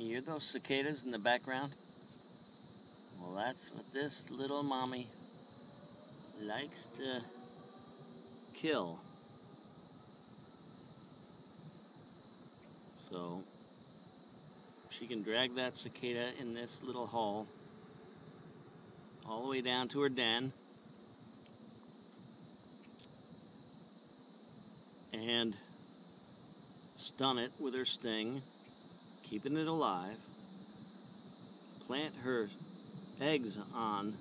You hear those cicadas in the background? Well, that's what this little mommy likes to kill. So she can drag that cicada in this little hole all the way down to her den and stun it with her sting, keeping it alive, plant her eggs on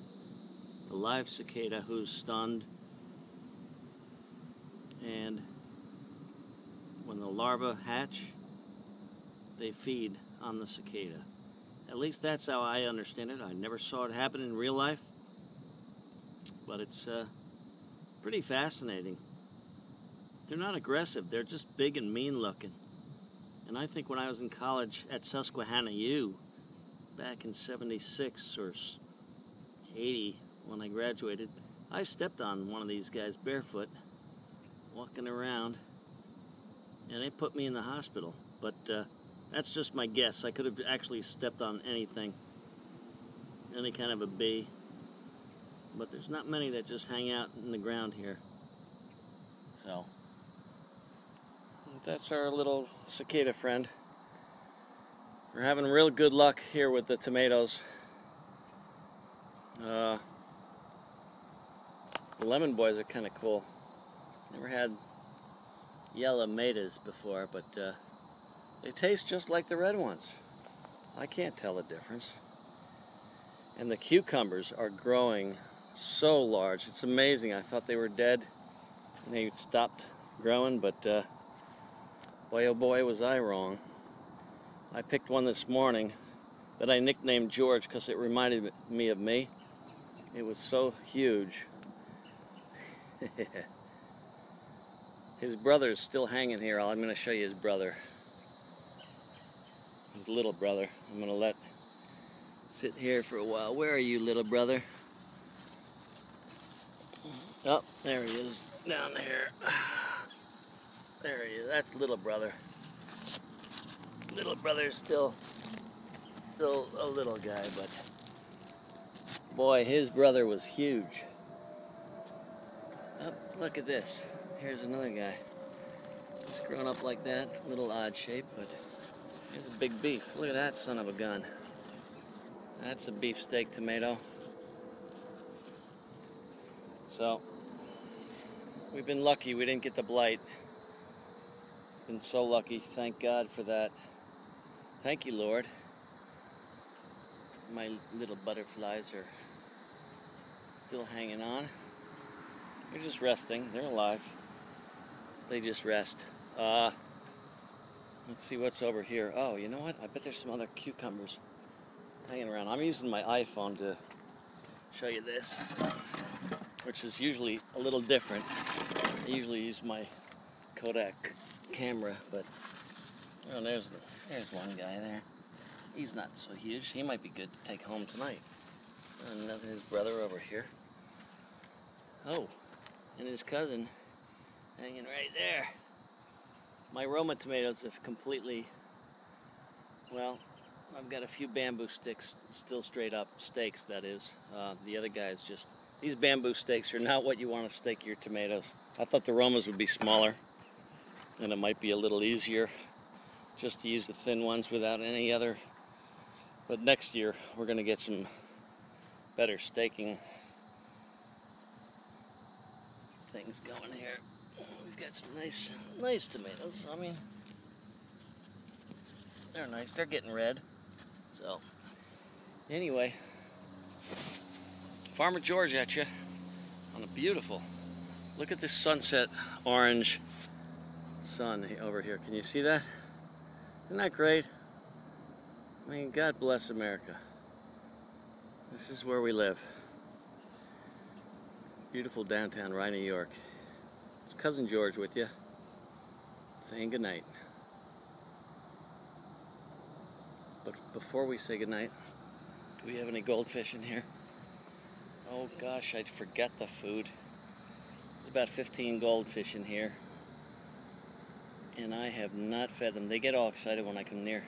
the live cicada who's stunned, and when the larvae hatch, they feed on the cicada. At least that's how I understand it. I never saw it happen in real life, but it's pretty fascinating. They're not aggressive, they're just big and mean looking. And I think when I was in college at Susquehanna U, back in 76 or 80 when I graduated, I stepped on one of these guys barefoot, walking around, and they put me in the hospital. But that's just my guess. I could have actually stepped on anything, any kind of a bee. But there's not many that just hang out in the ground here. So that's our little cicada friend. We're having real good luck here with the tomatoes. The lemon boys are kind of cool. Never had yellow metas before, but they taste just like the red ones. I can't tell the difference. And the cucumbers are growing so large. It's amazing. I thought they were dead and they stopped growing, but boy oh boy was I wrong. I picked one this morning that I nicknamed George because it reminded me of me. It was so huge. His brother's still hanging here. I'm going to show you his brother. His little brother. I'm going to let sit here for a while. Where are you, little brother? Oh, there he is. Down there. There he is. That's little brother. Little brother's still a little guy, but boy, his brother was huge. Oh, look at this. Here's another guy. He's grown up like that, a little odd shape, but here's a big beef. Look at that son of a gun. That's a beefsteak tomato. So, we've been lucky we didn't get the blight. Been so lucky, thank God for that. Thank you, Lord. My little butterflies are still hanging on. They're just resting. They're alive. They just rest. Let's see what's over here. Oh, you know what? I bet there's some other cucumbers hanging around. I'm using my iPhone to show you this, which is usually a little different. I usually use my Kodak camera, but oh, there's one guy there. He's not so huge. He might be good to take home tonight. And his brother over here. Oh, and his cousin hanging right there. My Roma tomatoes have completely, well, I've got a few bamboo sticks still straight up, stakes that is. The other guys just, these bamboo stakes are not what you want to stake your tomatoes. I thought the Romas would be smaller and it might be a little easier just to use the thin ones without any other. But next year we're going to get some better staking things going here. We've got some nice tomatoes. I mean, they're nice. They're getting red. So, anyway, Farmer George at you on a beautiful. Look at this sunset orange sun over here. Can you see that? Isn't that great? I mean, God bless America. This is where we live. Beautiful downtown Rye, New York. It's Cousin George with you, saying goodnight. But before we say goodnight, do we have any goldfish in here? Oh gosh, I forget the food. There's about 15 goldfish in here. And I have not fed them. They get all excited when I come near.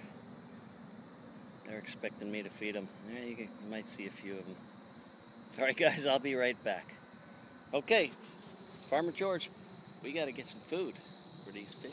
They're expecting me to feed them. Yeah, you might see a few of them. All right, guys, I'll be right back. Okay, Farmer George, we got to get some food for these fish.